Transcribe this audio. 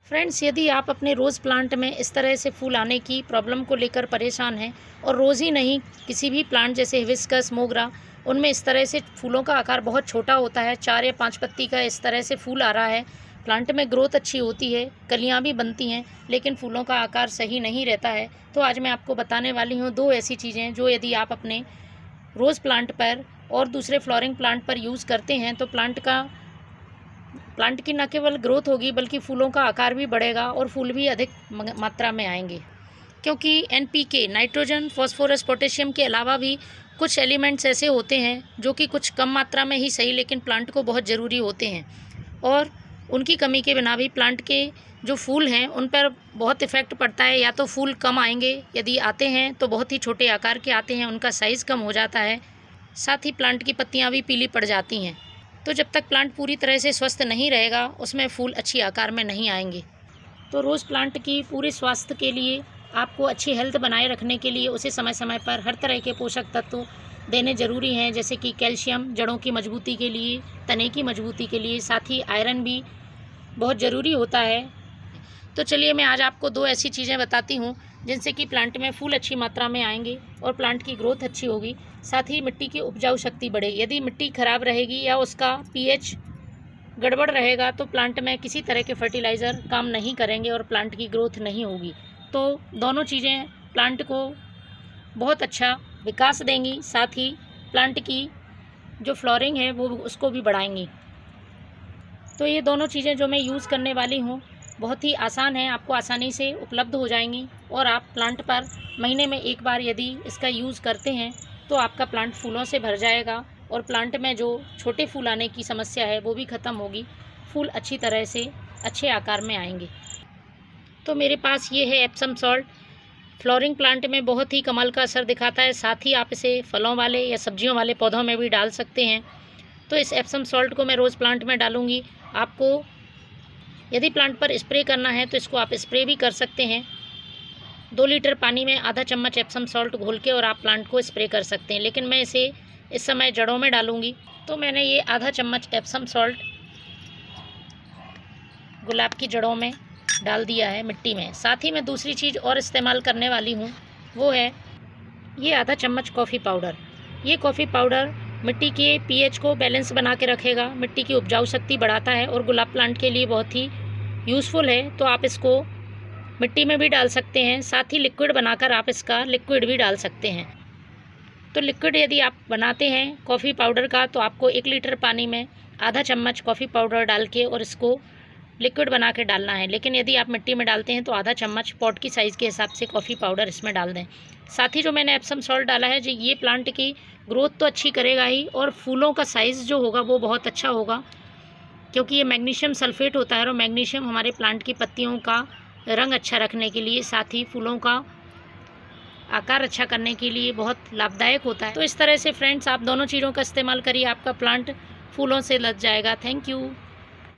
Friends, यदि आप अपने रोज़ प्लांट में इस तरह से फूल आने की प्रॉब्लम को लेकर परेशान हैं और रोज़ ही नहीं, किसी भी प्लांट जैसे हिबिस्कस, मोगरा, उनमें इस तरह से फूलों का आकार बहुत छोटा होता है, 4 या 5 पत्ती का इस तरह से फूल आ रहा है, प्लांट में ग्रोथ अच्छी होती है, कलियां भी बनती हैं, लेकिन फूलों का आकार सही नहीं रहता है, तो आज मैं आपको बताने वाली हूँ 2 ऐसी चीज़ें जो यदि आप अपने रोज़ प्लांट पर और दूसरे फ्लोरिंग प्लांट पर यूज़ करते हैं तो प्लांट की न केवल ग्रोथ होगी बल्कि फूलों का आकार भी बढ़ेगा और फूल भी अधिक मात्रा में आएंगे। क्योंकि एनपीके, नाइट्रोजन, फास्फोरस, पोटेशियम के अलावा भी कुछ एलिमेंट्स ऐसे होते हैं जो कि कुछ कम मात्रा में ही सही लेकिन प्लांट को बहुत ज़रूरी होते हैं, और उनकी कमी के बिना भी प्लांट के जो फूल हैं उन पर बहुत इफ़ेक्ट पड़ता है। या तो फूल कम आएंगे, यदि आते हैं तो बहुत ही छोटे आकार के आते हैं, उनका साइज़ कम हो जाता है, साथ ही प्लांट की पत्तियाँ भी पीली पड़ जाती हैं। तो जब तक प्लांट पूरी तरह से स्वस्थ नहीं रहेगा उसमें फूल अच्छी आकार में नहीं आएंगे। तो रोज़ प्लांट की पूरे स्वास्थ्य के लिए, आपको अच्छी हेल्थ बनाए रखने के लिए उसे समय समय पर हर तरह के पोषक तत्व देने ज़रूरी हैं, जैसे कि कैल्शियम जड़ों की मजबूती के लिए, तने की मजबूती के लिए, साथ ही आयरन भी बहुत ज़रूरी होता है। तो चलिए मैं आज आपको 2 ऐसी चीज़ें बताती हूँ जिनसे कि प्लांट में फूल अच्छी मात्रा में आएंगे और प्लांट की ग्रोथ अच्छी होगी, साथ ही मिट्टी की उपजाऊ शक्ति बढ़ेगी। यदि मिट्टी खराब रहेगी या उसका पीएच गड़बड़ रहेगा तो प्लांट में किसी तरह के फर्टिलाइज़र काम नहीं करेंगे और प्लांट की ग्रोथ नहीं होगी। तो दोनों चीज़ें प्लांट को बहुत अच्छा विकास देंगी, साथ ही प्लांट की जो फ्लोरिंग है वो उसको भी बढ़ाएंगी। तो ये दोनों चीज़ें जो मैं यूज़ करने वाली हूँ बहुत ही आसान है, आपको आसानी से उपलब्ध हो जाएंगी, और आप प्लांट पर महीने में 1 बार यदि इसका यूज़ करते हैं तो आपका प्लांट फूलों से भर जाएगा और प्लांट में जो छोटे फूल आने की समस्या है वो भी ख़त्म होगी, फूल अच्छी तरह से अच्छे आकार में आएंगे। तो मेरे पास ये है एप्सम सॉल्ट, फ्लोरिंग प्लांट में बहुत ही कमाल का असर दिखाता है, साथ ही आप इसे फलों वाले या सब्जियों वाले पौधों में भी डाल सकते हैं। तो इस एप्सम सॉल्ट को मैं रोज़ प्लांट में डालूँगी। आपको यदि प्लांट पर स्प्रे करना है तो इसको आप स्प्रे भी कर सकते हैं। 2 लीटर पानी में आधा चम्मच एप्सम सॉल्ट घोल के और आप प्लांट को स्प्रे कर सकते हैं, लेकिन मैं इसे इस समय जड़ों में डालूंगी। तो मैंने ये आधा चम्मच एप्सम सॉल्ट गुलाब की जड़ों में डाल दिया है मिट्टी में। साथ ही मैं दूसरी चीज़ और इस्तेमाल करने वाली हूँ, वो है ये आधा चम्मच कॉफ़ी पाउडर। ये कॉफ़ी पाउडर मिट्टी के पीएच को बैलेंस बना के रखेगा, मिट्टी की उपजाऊ शक्ति बढ़ाता है और गुलाब प्लांट के लिए बहुत ही यूज़फुल है। तो आप इसको मिट्टी में भी डाल सकते हैं, साथ ही लिक्विड बनाकर आप इसका लिक्विड भी डाल सकते हैं। तो लिक्विड यदि आप बनाते हैं कॉफ़ी पाउडर का तो आपको 1 लीटर पानी में आधा चम्मच कॉफ़ी पाउडर डाल के और इसको लिक्विड बना के डालना है, लेकिन यदि आप मिट्टी में डालते हैं तो आधा चम्मच पॉट की साइज़ के हिसाब से कॉफ़ी पाउडर इसमें डाल दें। साथ ही जो मैंने एप्सम सॉल्ट डाला है जो ये प्लांट की ग्रोथ तो अच्छी करेगा ही, और फूलों का साइज़ जो होगा वो बहुत अच्छा होगा, क्योंकि ये मैग्नीशियम सल्फेट होता है और मैग्नीशियम हमारे प्लांट की पत्तियों का रंग अच्छा रखने के लिए, साथ ही फूलों का आकार अच्छा करने के लिए बहुत लाभदायक होता है। तो इस तरह से फ्रेंड्स आप दोनों चीज़ों का इस्तेमाल करिए, आपका प्लांट फूलों से लद जाएगा। Thank you.